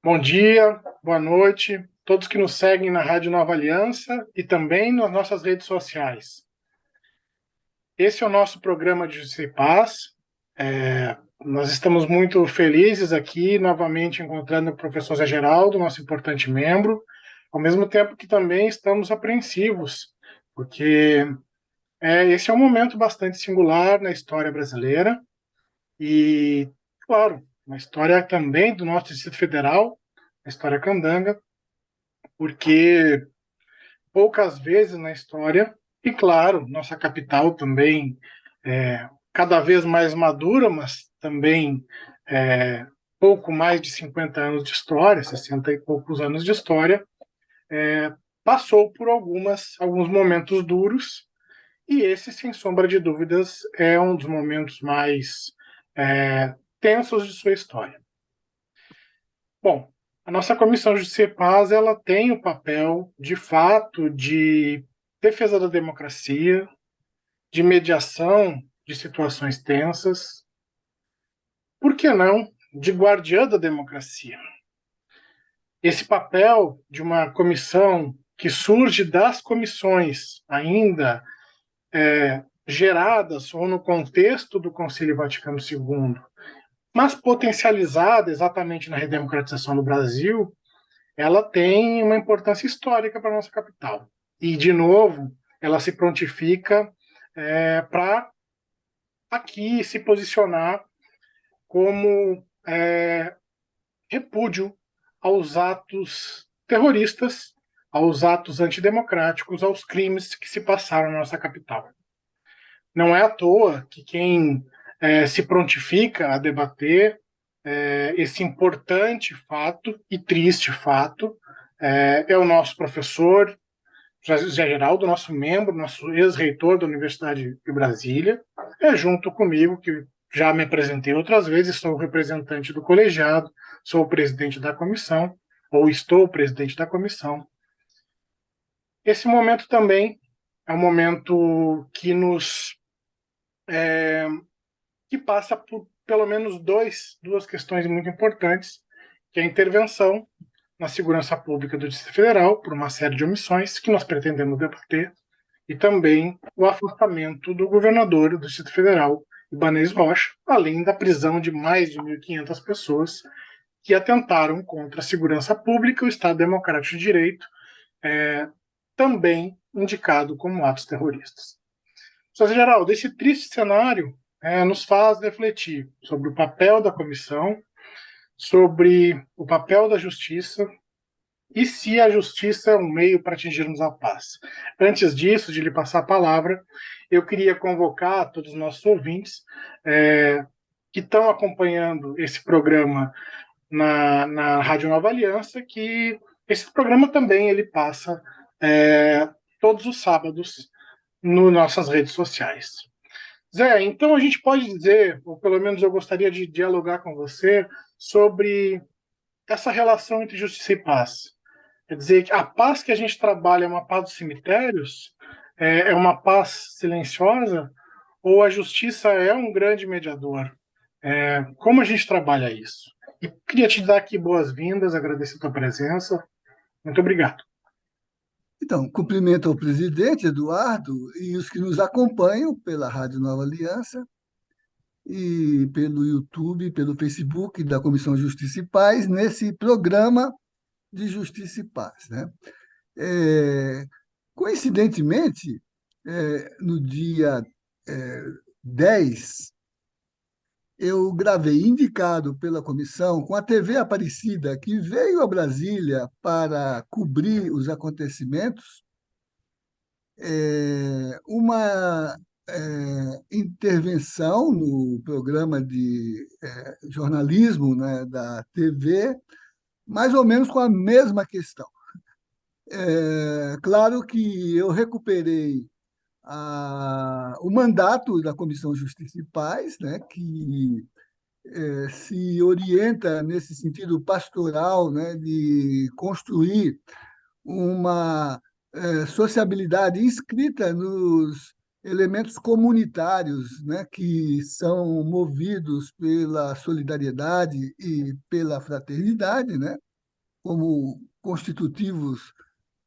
Bom dia, boa noite, todos que nos seguem na Rádio Nova Aliança e também nas nossas redes sociais. Esse é o nosso programa de Justiça e Paz. Nós estamos muito felizes aqui, novamente encontrando o professor Zé Geraldo, nosso importante membro, ao mesmo tempo que também estamos apreensivos, porque esse é um momento bastante singular na história brasileira e, claro, na história também do nosso Distrito Federal, na história candanga, porque poucas vezes na história, e claro, nossa capital também cada vez mais madura, mas também pouco mais de 50 anos de história, 60 e poucos anos de história, passou por alguns momentos duros, e esse, sem sombra de dúvidas, é um dos momentos mais tensos de sua história. Bom, a nossa Comissão Justiça e Paz, ela tem o papel, de fato, de defesa da democracia, de mediação de situações tensas, por que não, de guardiã da democracia. Esse papel de uma comissão que surge das comissões ainda geradas ou no contexto do Concílio Vaticano II, mas potencializada exatamente na redemocratização do Brasil, ela tem uma importância histórica para a nossa capital. E, de novo, ela se prontifica para aqui se posicionar como repúdio aos atos terroristas, aos atos antidemocráticos, aos crimes que se passaram na nossa capital. Não é à toa que quem se prontifica a debater esse importante fato e triste fato é o nosso professor José Geraldo, nosso membro, nosso ex-reitor da Universidade de Brasília, junto comigo, que já me apresentei outras vezes, sou o representante do colegiado, sou o presidente da comissão, ou estou o presidente da comissão. Esse momento também é um momento que que passa por pelo menos duas questões muito importantes, que é a intervenção na segurança pública do Distrito Federal, por uma série de omissões que nós pretendemos debater, e também o afastamento do governador do Distrito Federal, Ibanez Rocha, além da prisão de mais de 1.500 pessoas que atentaram contra a segurança pública e o Estado Democrático de Direito, também indicado como atos terroristas. Professor Geraldo, esse triste cenário nos faz refletir sobre o papel da comissão, sobre o papel da justiça e se a justiça é um meio para atingirmos a paz. Antes disso, de lhe passar a palavra, eu queria convocar todos os nossos ouvintes que estão acompanhando esse programa na Rádio Nova Aliança, que esse programa também ele passa todos os sábados nas nossas redes sociais. Zé, então a gente pode dizer, ou pelo menos eu gostaria de dialogar com você, sobre essa relação entre justiça e paz. Quer dizer, que a paz que a gente trabalha é uma paz dos cemitérios? É uma paz silenciosa? Ou a justiça é um grande mediador? Como a gente trabalha isso? E queria te dar aqui boas-vindas, agradecer a tua presença. Muito obrigado. Então, cumprimento ao presidente Eduardo e os que nos acompanham pela Rádio Nova Aliança e pelo YouTube, pelo Facebook da Comissão Justiça e Paz, nesse programa de Justiça e Paz, né? Coincidentemente, no dia 10, eu gravei, indicado pela comissão, com a TV Aparecida, que veio a Brasília para cobrir os acontecimentos, uma intervenção no programa de jornalismo, né, da TV, mais ou menos com a mesma questão. Claro que eu recuperei o mandato da Comissão Justiça e Paz, né, que se orienta nesse sentido pastoral, né, de construir uma sociabilidade inscrita nos elementos comunitários, né, que são movidos pela solidariedade e pela fraternidade, né? como constitutivos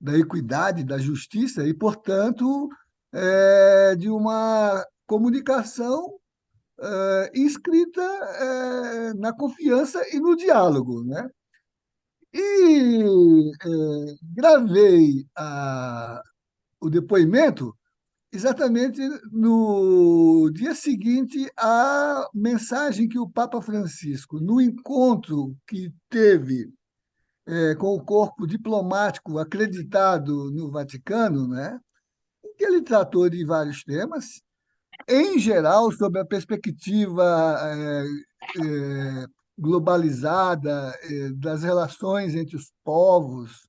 da equidade, da justiça e, portanto, de uma comunicação inscrita na confiança e no diálogo, né? E gravei o depoimento exatamente no dia seguinte à mensagem que o Papa Francisco, no encontro que teve com o corpo diplomático acreditado no Vaticano, né, em que ele tratou de vários temas, em geral, sobre a perspectiva globalizada das relações entre os povos,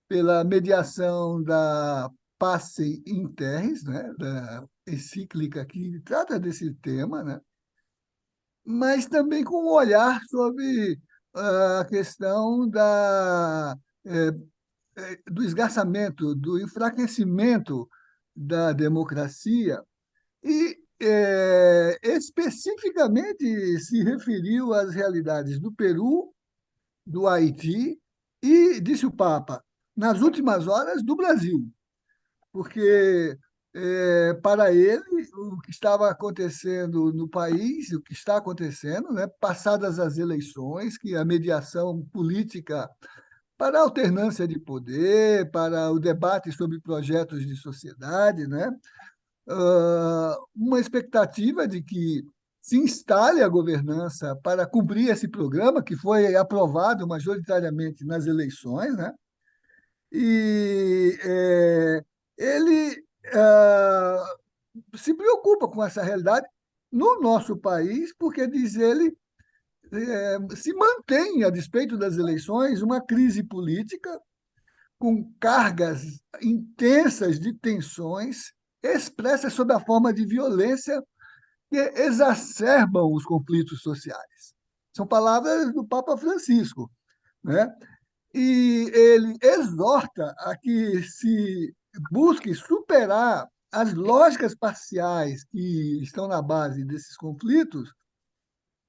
pela mediação da Pace in Terris, né, da encíclica que trata desse tema, né, mas também com um olhar sobre a questão do esgarçamento, do enfraquecimento da democracia e especificamente se referiu às realidades do Peru, do Haiti e, disse o Papa, nas últimas horas, do Brasil, porque, para ele, o que estava acontecendo no país, o que está acontecendo, né, passadas as eleições, que a mediação política para a alternância de poder, para o debate sobre projetos de sociedade, né, uma expectativa de que se instale a governança para cumprir esse programa, que foi aprovado majoritariamente nas eleições, né? E ele se preocupa com essa realidade no nosso país, porque, diz ele, se mantém, a despeito das eleições, uma crise política com cargas intensas de tensões expressas sob a forma de violência que exacerbam os conflitos sociais. São palavras do Papa Francisco, né? E ele exorta a que se busque superar as lógicas parciais que estão na base desses conflitos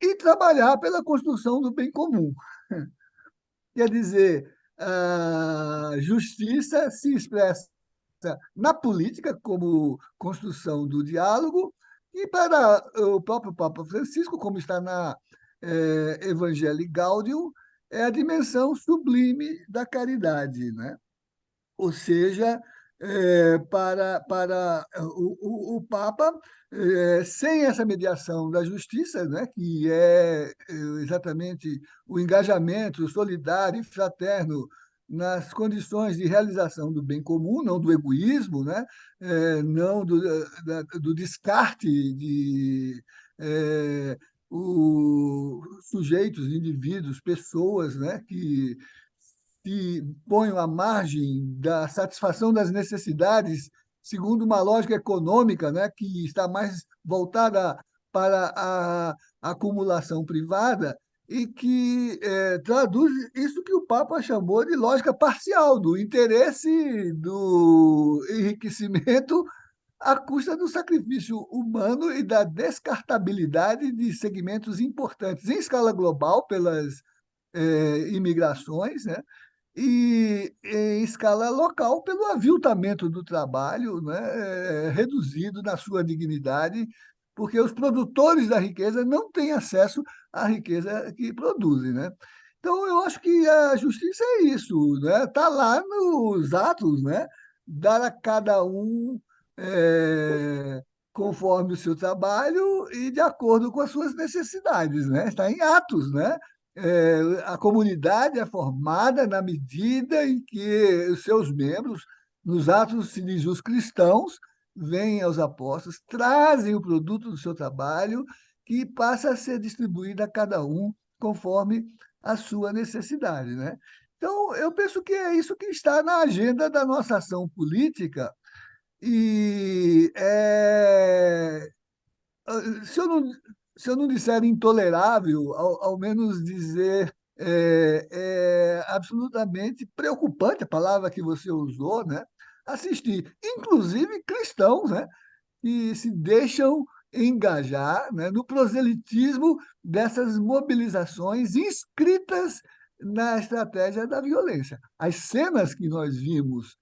e trabalhar pela construção do bem comum. Quer dizer, a justiça se expressa na política como construção do diálogo e para o próprio Papa Francisco, como está na Evangelii Gaudium, é a dimensão sublime da caridade, né? Ou seja, para o Papa, sem essa mediação da justiça, né, que é exatamente o engajamento solidário e fraterno nas condições de realização do bem comum, não do egoísmo, né, não do descarte de sujeitos, indivíduos, pessoas, né, que se ponham à margem da satisfação das necessidades segundo uma lógica econômica, né, que está mais voltada para a acumulação privada e que traduz isso que o Papa chamou de lógica parcial, do interesse do enriquecimento à custa do sacrifício humano e da descartabilidade de segmentos importantes em escala global pelas imigrações, né? E em escala local pelo aviltamento do trabalho, né, reduzido na sua dignidade, porque os produtores da riqueza não têm acesso à riqueza que produzem, né? Então, eu acho que a justiça é isso, né? Está lá nos atos, né? Dar a cada um conforme o seu trabalho e de acordo com as suas necessidades, né? Está em atos, né? A comunidade é formada na medida em que os seus membros, nos atos se diz os cristãos, vêm aos apóstolos, trazem o produto do seu trabalho, que passa a ser distribuído a cada um conforme a sua necessidade, né? Então, eu penso que é isso que está na agenda da nossa ação política e se eu não, se eu não disser intolerável, ao menos dizer absolutamente preocupante, a palavra que você usou, né? Assistir, inclusive cristãos, né? Que se deixam engajar, né, no proselitismo dessas mobilizações inscritas na estratégia da violência. As cenas que nós vimos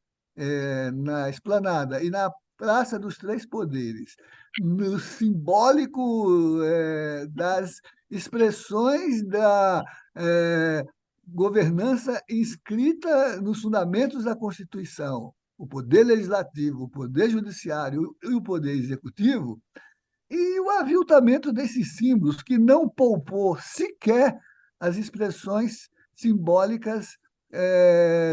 na Esplanada e na Praça dos Três Poderes, no simbólico das expressões da governança inscrita nos fundamentos da Constituição, o poder legislativo, o poder judiciário e o poder executivo, e o aviltamento desses símbolos, que não poupou sequer as expressões simbólicas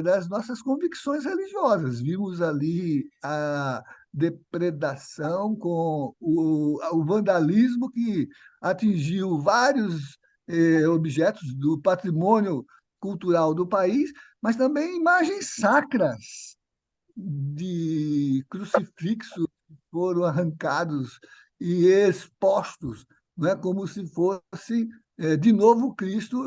das nossas convicções religiosas. Vimos ali a depredação com o vandalismo que atingiu vários objetos do patrimônio cultural do país, mas também imagens sacras de crucifixos que foram arrancados e expostos, né, como se fosse, de novo, Cristo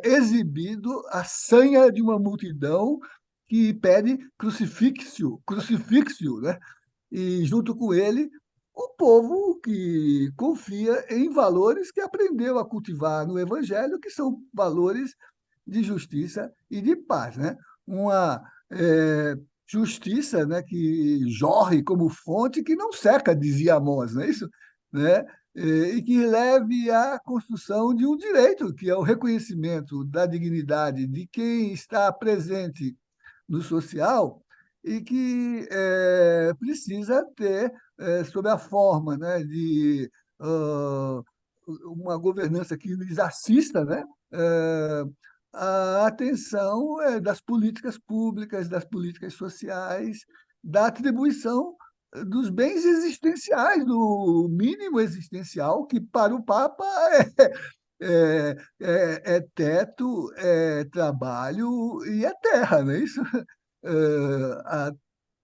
exibido à sanha de uma multidão que pede crucifixo, crucifixo, né? E junto com ele o povo que confia em valores que aprendeu a cultivar no Evangelho, que são valores de justiça e de paz, né? Uma justiça, né, que jorre como fonte que não seca, dizia Amós, não é isso? Né? E que leve à construção de um direito, que é o reconhecimento da dignidade de quem está presente no social e que precisa ter, sob a forma, né, de uma governança que lhes assista, né, a atenção das políticas públicas, das políticas sociais, da atribuição dos bens existenciais, do mínimo existencial, que para o Papa é teto, é trabalho e é terra, não é isso? A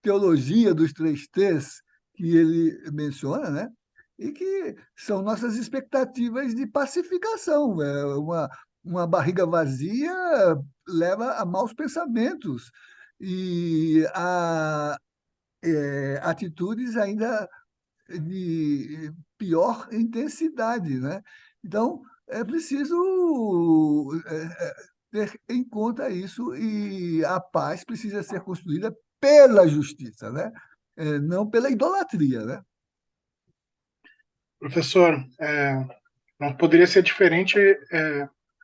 teologia dos três T's que ele menciona, né? E que são nossas expectativas de pacificação. Uma barriga vazia leva a maus pensamentos e a atitudes ainda de pior intensidade, né? Então, é preciso ter em conta isso e a paz precisa ser construída pela justiça, né? Não pela idolatria, né? Professor, não poderia ser diferente.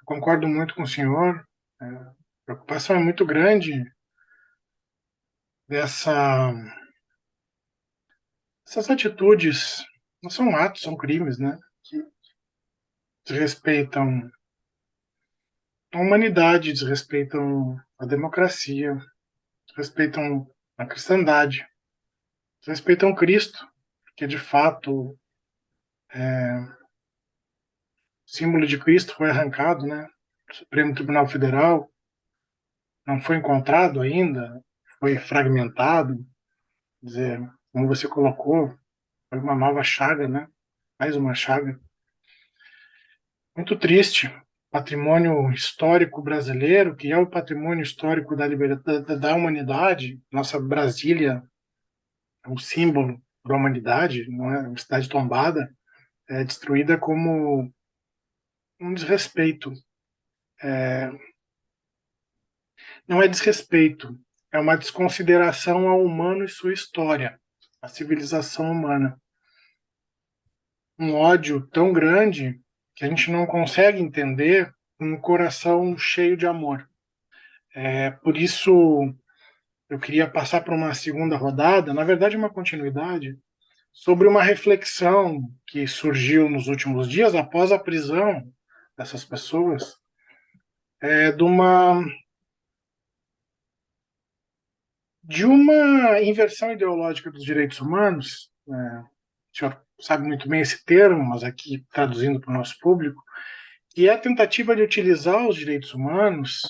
Concordo muito com o senhor. A preocupação é muito grande dessa, essas atitudes. Não são atos, são crimes, né? Que desrespeitam a humanidade, desrespeitam a democracia, desrespeitam a cristandade, desrespeitam Cristo, que de fato o símbolo de Cristo foi arrancado, né? O Supremo Tribunal Federal não foi encontrado ainda, foi fragmentado, quer dizer, como você colocou, foi uma nova chaga, né? Mais uma chaga. Muito triste. Patrimônio histórico brasileiro, que é o patrimônio histórico da humanidade, nossa Brasília é um símbolo da humanidade, não é uma cidade tombada, é destruída como um desrespeito. Não é desrespeito, é uma desconsideração ao humano e sua história, a civilização humana. Um ódio tão grande que a gente não consegue entender um coração cheio de amor. Por isso, eu queria passar para uma segunda rodada, na verdade, uma continuidade, sobre uma reflexão que surgiu nos últimos dias após a prisão dessas pessoas, de uma inversão ideológica dos direitos humanos. O senhor sabe muito bem esse termo, mas aqui traduzindo para o nosso público, que é a tentativa de utilizar os direitos humanos,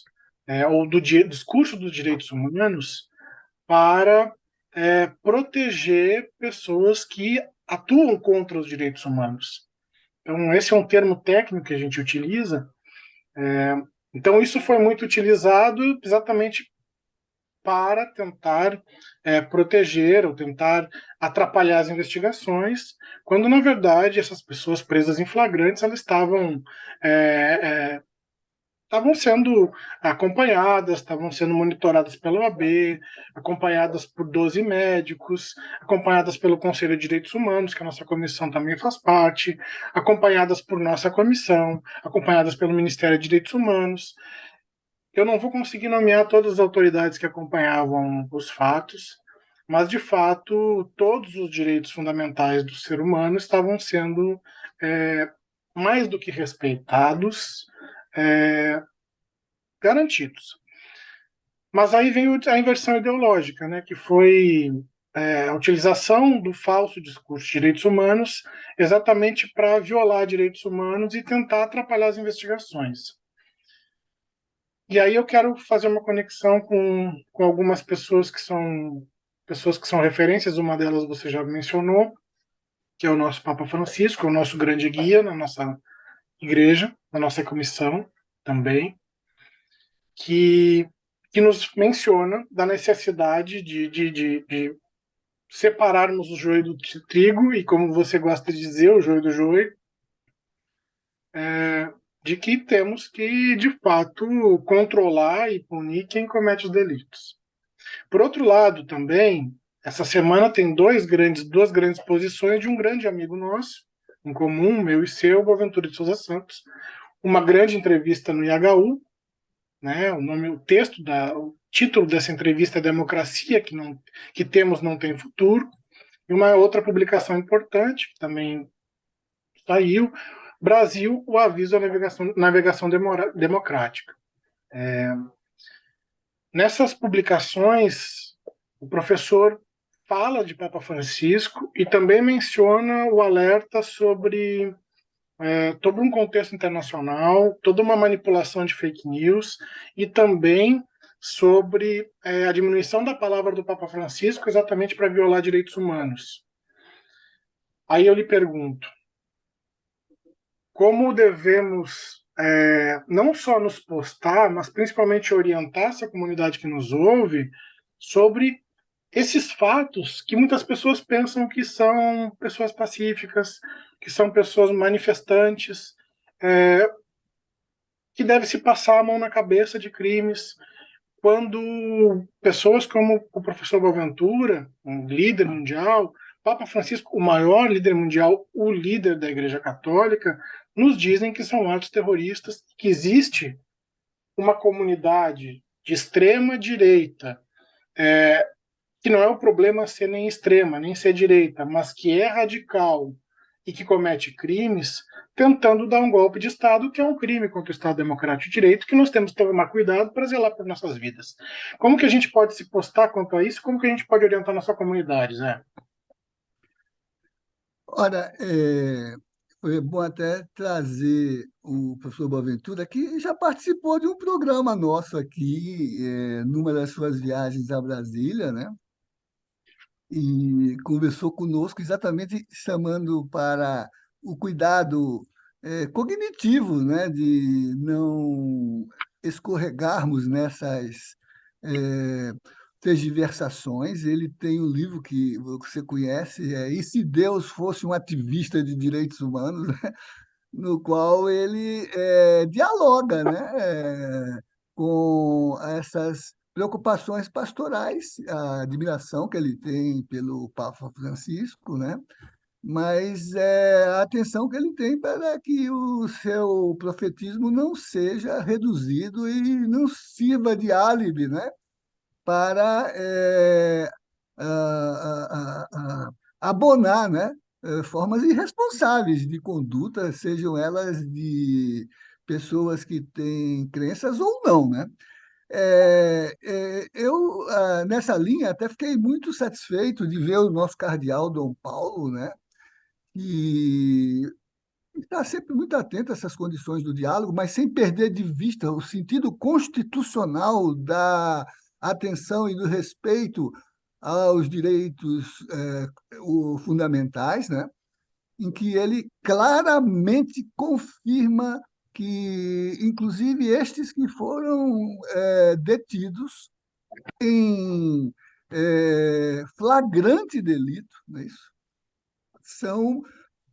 ou do discurso dos direitos humanos, para proteger pessoas que atuam contra os direitos humanos. Então, esse é um termo técnico que a gente utiliza. Então, isso foi muito utilizado exatamente para tentar proteger ou tentar atrapalhar as investigações, quando, na verdade, essas pessoas presas em flagrantes elas estavam é, estavam sendo acompanhadas, estavam sendo monitoradas pela OAB, acompanhadas por 12 médicos, acompanhadas pelo Conselho de Direitos Humanos, que a nossa comissão também faz parte, acompanhadas por nossa comissão, acompanhadas pelo Ministério de Direitos Humanos. Eu não vou conseguir nomear todas as autoridades que acompanhavam os fatos, mas, de fato, todos os direitos fundamentais do ser humano estavam sendo mais do que respeitados, garantidos. Mas aí vem a inversão ideológica, né, que foi a utilização do falso discurso de direitos humanos exatamente para violar direitos humanos e tentar atrapalhar as investigações. E aí eu quero fazer uma conexão com algumas pessoas que são referências. Uma delas você já mencionou, que é o nosso Papa Francisco, o nosso grande guia na nossa igreja, na nossa comissão também, que, que nos menciona da necessidade de separarmos o joio do trigo, e como você gosta de dizer, o joio do joio, de que temos que, de fato, controlar e punir quem comete os delitos. Por outro lado, também, essa semana tem duas grandes posições de um grande amigo nosso, em comum, meu e seu, Boaventura de Souza Santos, uma grande entrevista no IHU, né? O título dessa entrevista é Democracia que temos não tem futuro, e uma outra publicação importante que também saiu, Brasil, o aviso à navegação democrática. Nessas publicações, o professor fala de Papa Francisco e também menciona o alerta sobre todo um contexto internacional, toda uma manipulação de fake news e também sobre a diminuição da palavra do Papa Francisco exatamente para violar direitos humanos. Aí eu lhe pergunto, como devemos não só nos postar, mas principalmente orientar essa comunidade que nos ouve sobre esses fatos que muitas pessoas pensam que são pessoas pacíficas, que são pessoas manifestantes, que deve se passar a mão na cabeça de crimes, quando pessoas como o professor Boaventura, um líder mundial, Papa Francisco, o maior líder mundial, o líder da Igreja Católica, nos dizem que são atos terroristas, que existe uma comunidade de extrema direita, que não é o problema ser nem extrema, nem ser direita, mas que é radical e que comete crimes, tentando dar um golpe de Estado, que é um crime contra o Estado Democrático de Direito, que nós temos que tomar cuidado para zelar por nossas vidas. Como que a gente pode se postar quanto a isso? Como que a gente pode orientar nossa comunidade, Zé? Ora, foi bom até trazer o professor Boaventura, que já participou de um programa nosso aqui, numa das suas viagens a Brasília, né? E conversou conosco exatamente chamando para o cuidado cognitivo, né, de não escorregarmos nessas eh, tergiversações. Ele tem um livro que você conhece, E se Deus fosse um ativista de direitos humanos, no qual ele dialoga, né, com essas preocupações pastorais, a admiração que ele tem pelo Papa Francisco, né, mas a atenção que ele tem para que o seu profetismo não seja reduzido e não sirva de álibi, né, para abonar, né, formas irresponsáveis de conduta, sejam elas de pessoas que têm crenças ou não, né? Eu, nessa linha, até fiquei muito satisfeito de ver o nosso cardeal Dom Paulo, né, que está sempre muito atento a essas condições do diálogo, mas sem perder de vista o sentido constitucional da atenção e do respeito aos direitos fundamentais, né? Em que ele claramente confirma que, inclusive, estes que foram detidos em flagrante delito, não é isso? São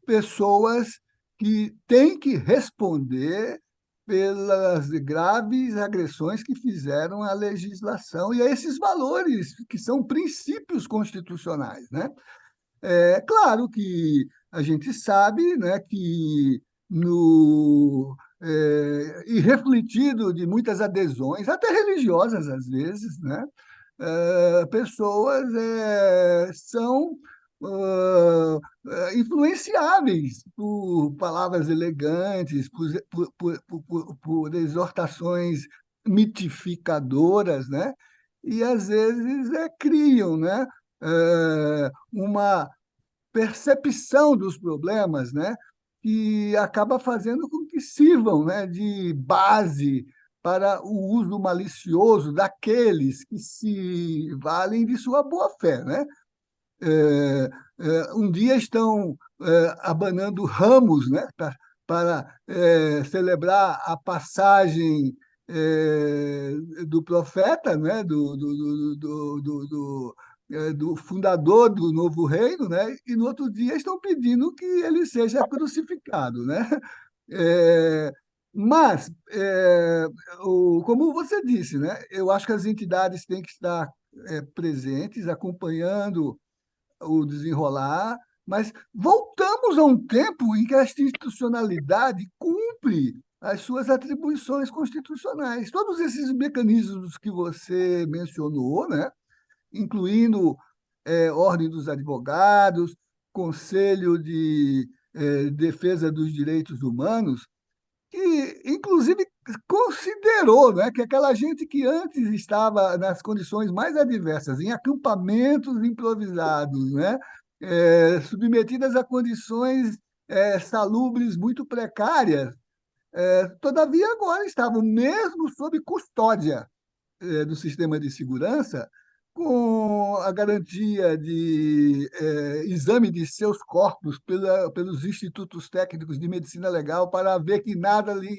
pessoas que têm que responder pelas graves agressões que fizeram à legislação e a esses valores que são princípios constitucionais, né? É claro que a gente sabe, né, que e refletido de muitas adesões, até religiosas às vezes, né, pessoas são influenciáveis por palavras elegantes, por exortações mitificadoras, né? E às vezes criam, né? Uma percepção dos problemas, né? Que acaba fazendo com que sirvam, né, de base para o uso malicioso daqueles que se valem de sua boa-fé, né? Um dia estão abanando ramos, né, para celebrar a passagem do profeta, né, do fundador do novo reino, né, e no outro dia estão pedindo que ele seja crucificado, né? É, mas, como você disse, né, eu acho que as entidades têm que estar presentes, acompanhando o desenrolar, mas voltamos a um tempo em que a institucionalidade cumpre as suas atribuições constitucionais. Todos esses mecanismos que você mencionou, né, incluindo Ordem dos Advogados, Conselho de Defesa dos Direitos Humanos, que, inclusive, considerou, né, que aquela gente que antes estava nas condições mais adversas, em acampamentos improvisados, né, submetidas a condições salubres muito precárias, todavia agora estavam mesmo sob custódia do sistema de segurança, com a garantia de exame de seus corpos pelos institutos técnicos de medicina legal para ver que nada ali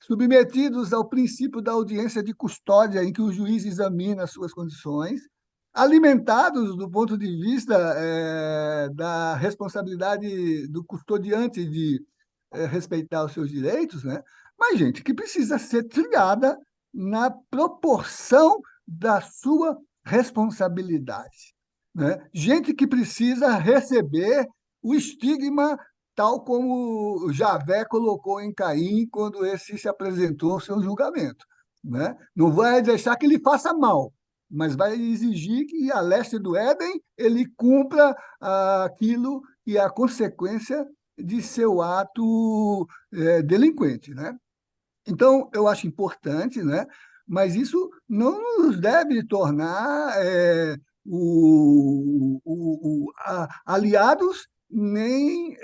submetidos ao princípio da audiência de custódia, em que o juiz examina as suas condições, alimentados do ponto de vista da responsabilidade do custodiante de respeitar os seus direitos, né? Mas gente que precisa ser triada na proporção da sua responsabilidade, né? Gente que precisa receber o estigma tal como Javé colocou em Caim quando esse se apresentou ao seu julgamento, né? Não vai deixar que ele faça mal, mas vai exigir que, a leste do Éden, ele cumpra aquilo que é a consequência de seu ato delinquente, né? Então, eu acho importante, né? Mas isso não nos deve tornar aliados nem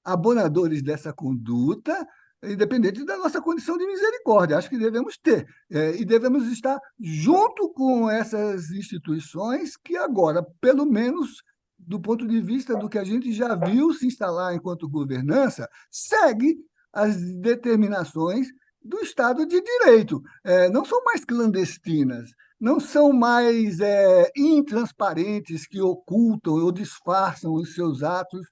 abonadores dessa conduta, independente da nossa condição de misericórdia. Acho que devemos ter. E devemos estar junto com essas instituições que agora, pelo menos do ponto de vista do que a gente já viu se instalar enquanto governança, segue as determinações do Estado de Direito. Não são mais clandestinas, não são mais intransparentes que ocultam ou disfarçam os seus atos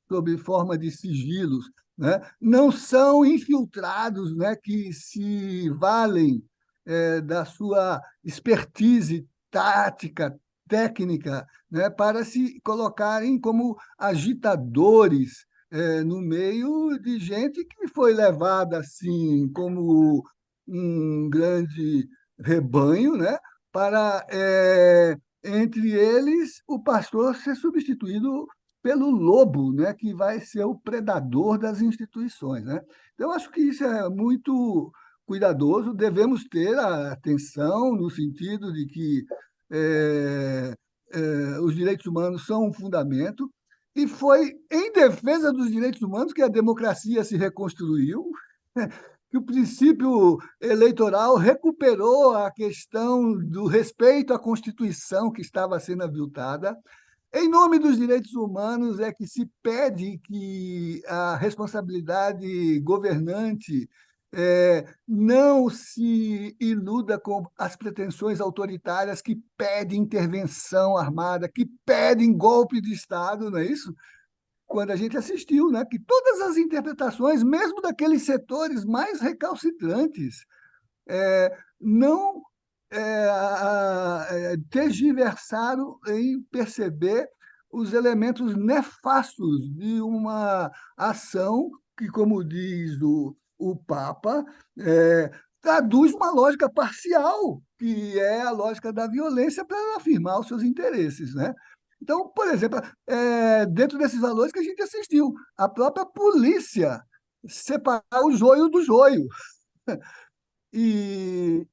sob forma de sigilos, né? Não são infiltrados, né, que se valem da sua expertise tática, técnica, né, para se colocarem como agitadores no meio de gente que foi levada assim como um grande rebanho, né, para entre eles o pastor ser substituído pelo lobo, né, que vai ser o predador das instituições, né? Então, eu acho que isso é muito cuidadoso, devemos ter a atenção no sentido de que os direitos humanos são um fundamento, e foi em defesa dos direitos humanos que a democracia se reconstruiu, que o princípio eleitoral recuperou a questão do respeito à Constituição que estava sendo aviltada. Em nome dos direitos humanos é que se pede que a responsabilidade governante não se iluda com as pretensões autoritárias que pedem intervenção armada, que pedem golpe de Estado, não é isso? quando a gente assistiu, né, que todas as interpretações, mesmo daqueles setores mais recalcitrantes, não tergiversaram em perceber os elementos nefastos de uma ação que, como diz o Papa, traduz uma lógica parcial, que é a lógica da violência para afirmar os seus interesses, né? Então, por exemplo, dentro desses valores que a gente assistiu, a própria polícia separar o joio do joio. E,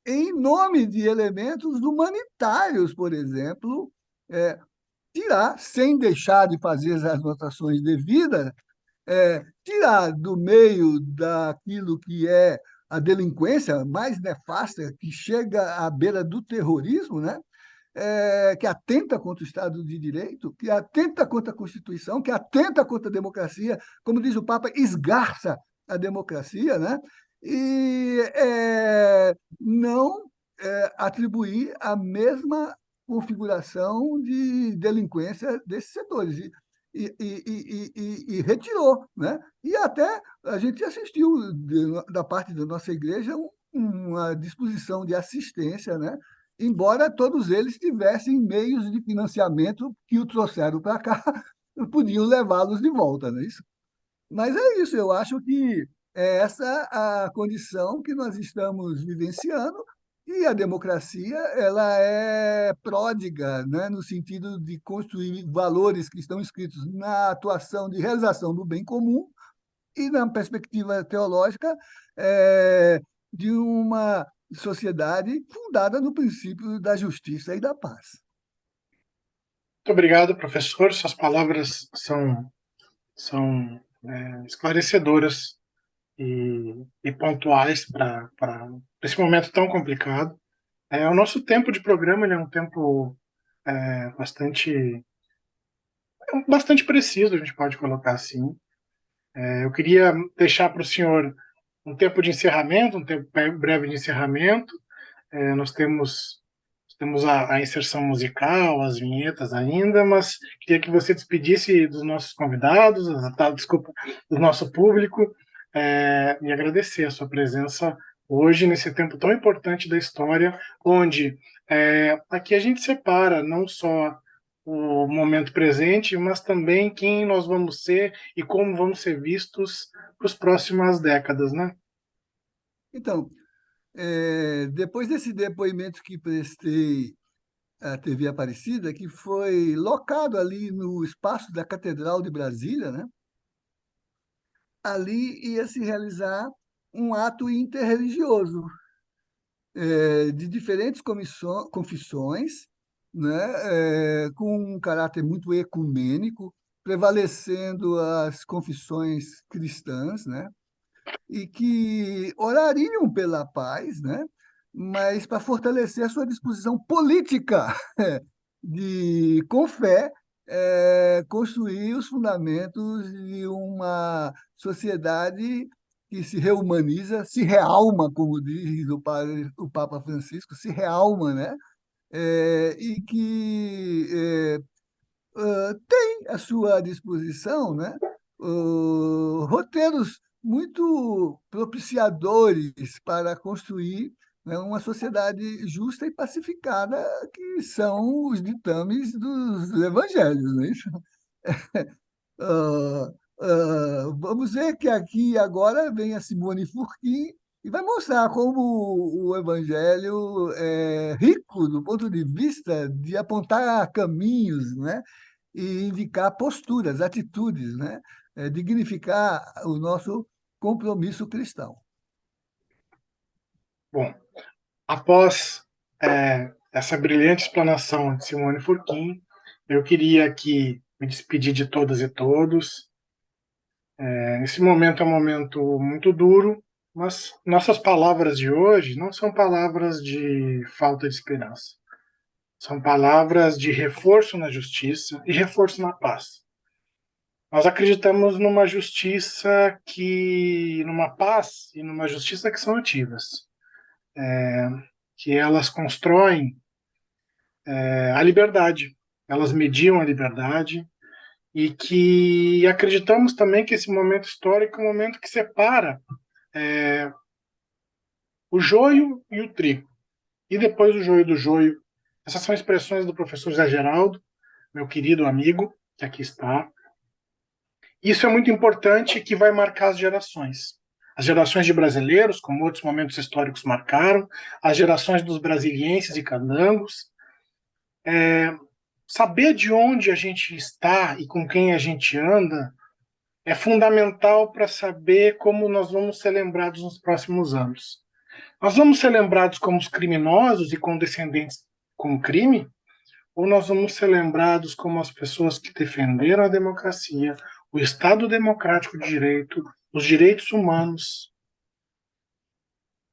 em nome de elementos humanitários, por exemplo, tirar, sem deixar de fazer as anotações devidas, tirar do meio daquilo que é a delinquência mais nefasta, que chega à beira do terrorismo, né? Que atenta contra o Estado de Direito, que atenta contra a Constituição, que atenta contra a democracia, como diz o Papa, esgarça a democracia, né? E não atribuir a mesma configuração de delinquência desses setores. E retirou, né? E até a gente assistiu da parte da nossa igreja uma disposição de assistência, né? Embora todos eles tivessem meios de financiamento que o trouxeram para cá, podiam levá-los de volta, não é isso? Mas é isso, eu acho que é essa a condição que nós estamos vivenciando e a democracia ela é pródiga, né, no sentido de construir valores que estão escritos na atuação de realização do bem comum e na perspectiva teológica de uma sociedade fundada no princípio da justiça e da paz. Muito obrigado, professor. Suas palavras são esclarecedoras e pontuais para esse momento tão complicado. O nosso tempo de programa ele é um tempo bastante preciso, a gente pode colocar assim. Eu queria deixar para o senhor um tempo de encerramento, um tempo breve de encerramento. Nós temos a inserção musical, as vinhetas ainda, mas queria que você despedisse dos nossos convidados, desculpa, do nosso público, e agradecer a sua presença hoje, nesse tempo tão importante da história, onde aqui a gente separa não só o momento presente, mas também quem nós vamos ser e como vamos ser vistos para as próximas décadas, né? Então, depois desse depoimento que prestei à TV Aparecida, que foi locado ali no espaço da Catedral de Brasília, né? Ali ia se realizar um ato interreligioso, de diferentes confissões, né, com um caráter muito ecumênico, prevalecendo as confissões cristãs, né, e que orariam pela paz, né, mas para fortalecer a sua disposição política de, com fé, construir os fundamentos de uma sociedade que se reumaniza, se realma, como diz o Papa Francisco, se realma, né? E que tem à sua disposição, né, roteiros muito propiciadores para construir, né, uma sociedade justa e pacificada, que são os ditames dos evangelhos, não é isso? Ah, vamos ver que aqui agora vem a Simone Furquim e vai mostrar como o Evangelho é rico do ponto de vista de apontar caminhos, né? E indicar posturas, atitudes, né? Dignificar o nosso compromisso cristão. Bom, após essa brilhante explanação de Simone Furquim, eu queria aqui me despedir de todas e todos. Esse momento é um momento muito duro, mas nossas palavras de hoje não são palavras de falta de esperança. São palavras de reforço na justiça e reforço na paz. Nós acreditamos numa justiça numa paz e numa justiça que são ativas, que elas constroem a liberdade, elas mediam a liberdade e que acreditamos também que esse momento histórico é um momento que separa o joio e o trigo, e depois o joio do joio. Essas são expressões do professor Zé Geraldo, meu querido amigo, que aqui está. Isso é muito importante, que vai marcar as gerações. As gerações de brasileiros, como outros momentos históricos marcaram, as gerações dos brasilienses e candangos. Saber de onde a gente está e com quem a gente anda é fundamental para saber como nós vamos ser lembrados nos próximos anos. Nós vamos ser lembrados como os criminosos e condescendentes com o crime? Ou nós vamos ser lembrados como as pessoas que defenderam a democracia, o Estado democrático de direito, os direitos humanos,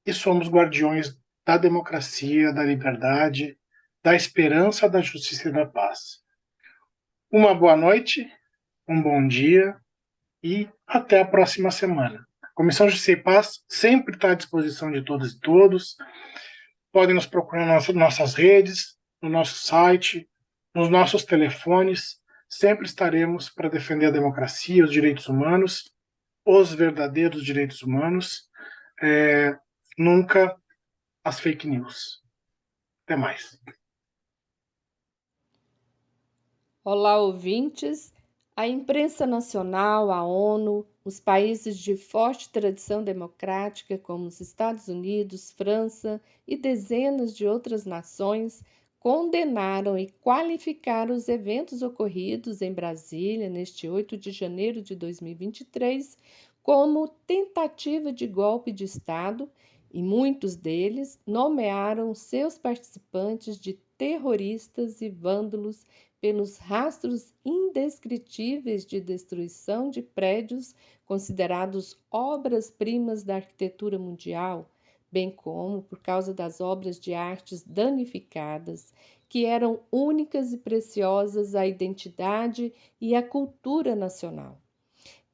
e somos guardiões da democracia, da liberdade, da esperança, da justiça e da paz? Uma boa noite, um bom dia e até a próxima semana. A Comissão Justiça e Paz sempre está à disposição de todas e todos. Podem nos procurar nas nossas redes, no nosso site, nos nossos telefones. Sempre estaremos para defender a democracia, os direitos humanos, os verdadeiros direitos humanos, nunca as fake news. Até mais. Olá, ouvintes. A imprensa nacional, a ONU, os países de forte tradição democrática, como os Estados Unidos, França e dezenas de outras nações, condenaram e qualificaram os eventos ocorridos em Brasília neste 8 de janeiro de 2023 como tentativa de golpe de Estado, e muitos deles nomearam seus participantes de terroristas e vândalos pelos rastros indescritíveis de destruição de prédios considerados obras-primas da arquitetura mundial, bem como por causa das obras de artes danificadas, que eram únicas e preciosas à identidade e à cultura nacional.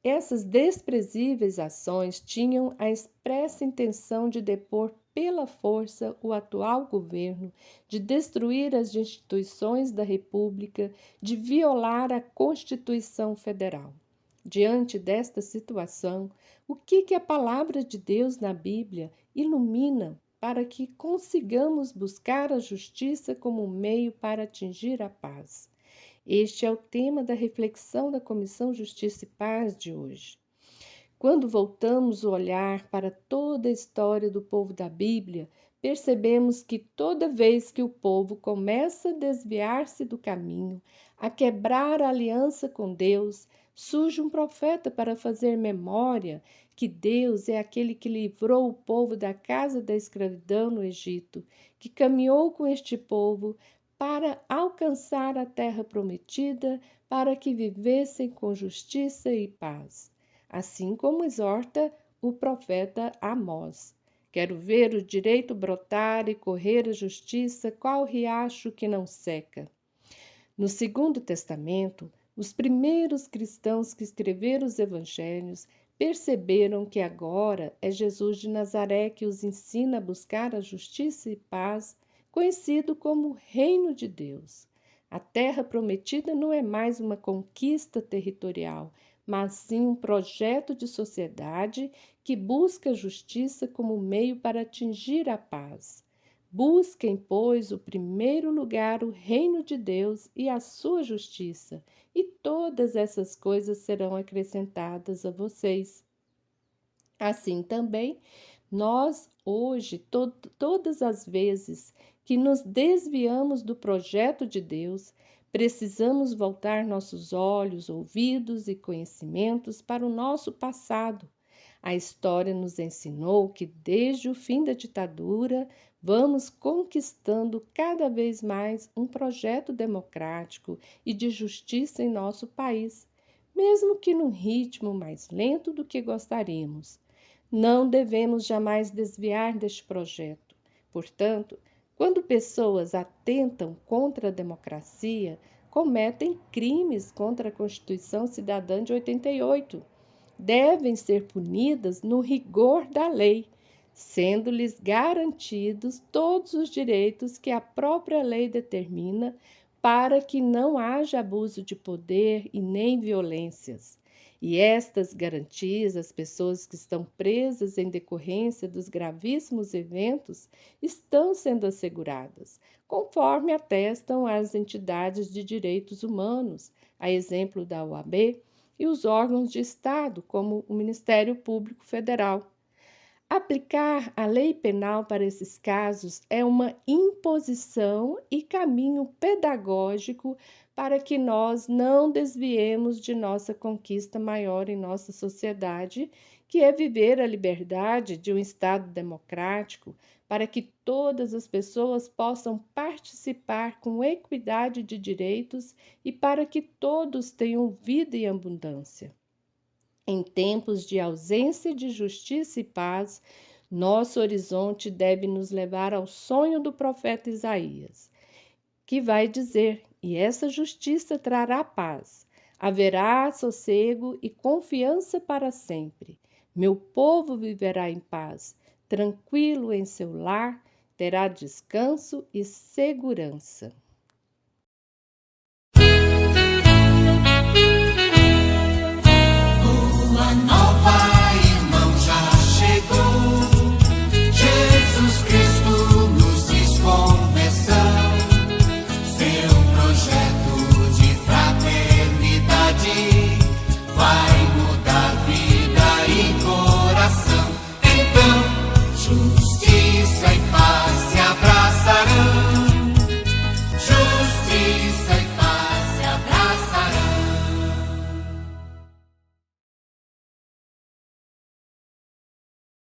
Essas desprezíveis ações tinham a expressa intenção de depor pela força o atual governo, de destruir as instituições da República, de violar a Constituição Federal. Diante desta situação, o que a palavra de Deus na Bíblia ilumina para que consigamos buscar a justiça como meio para atingir a paz? Este é o tema da reflexão da Comissão Justiça e Paz de hoje. Quando voltamos o olhar para toda a história do povo da Bíblia, percebemos que toda vez que o povo começa a desviar-se do caminho, a quebrar a aliança com Deus, surge um profeta para fazer memória que Deus é aquele que livrou o povo da casa da escravidão no Egito, que caminhou com este povo para alcançar a terra prometida, para que vivessem com justiça e paz, assim como exorta o profeta Amós. Quero ver o direito brotar e correr a justiça, qual riacho que não seca. No Segundo Testamento, os primeiros cristãos que escreveram os evangelhos perceberam que agora é Jesus de Nazaré que os ensina a buscar a justiça e paz, conhecido como Reino de Deus. A terra prometida não é mais uma conquista territorial, mas sim um projeto de sociedade que busca a justiça como meio para atingir a paz. Busquem, pois, o primeiro lugar, o reino de Deus e a sua justiça, e todas essas coisas serão acrescentadas a vocês. Assim também, nós hoje, todas as vezes que nos desviamos do projeto de Deus, precisamos voltar nossos olhos, ouvidos e conhecimentos para o nosso passado. A história nos ensinou que, desde o fim da ditadura, vamos conquistando cada vez mais um projeto democrático e de justiça em nosso país, mesmo que num ritmo mais lento do que gostaríamos. Não devemos jamais desviar deste projeto. Portanto, quando pessoas atentam contra a democracia, cometem crimes contra a Constituição Cidadã de 88. Devem ser punidas no rigor da lei, sendo-lhes garantidos todos os direitos que a própria lei determina, para que não haja abuso de poder e nem violências. E estas garantias às pessoas que estão presas em decorrência dos gravíssimos eventos estão sendo asseguradas, conforme atestam as entidades de direitos humanos, a exemplo da OAB, e os órgãos de Estado, como o Ministério Público Federal. Aplicar a lei penal para esses casos é uma imposição e caminho pedagógico para que nós não desviemos de nossa conquista maior em nossa sociedade, que é viver a liberdade de um Estado democrático, para que todas as pessoas possam participar com equidade de direitos e para que todos tenham vida e abundância. Em tempos de ausência de justiça e paz, nosso horizonte deve nos levar ao sonho do profeta Isaías, que vai dizer: e essa justiça trará paz, haverá sossego e confiança para sempre. Meu povo viverá em paz, tranquilo em seu lar, terá descanso e segurança. Boa nova, irmão, já chegou. Jesus Cristo nos diz conversão. Seu projeto de fraternidade vai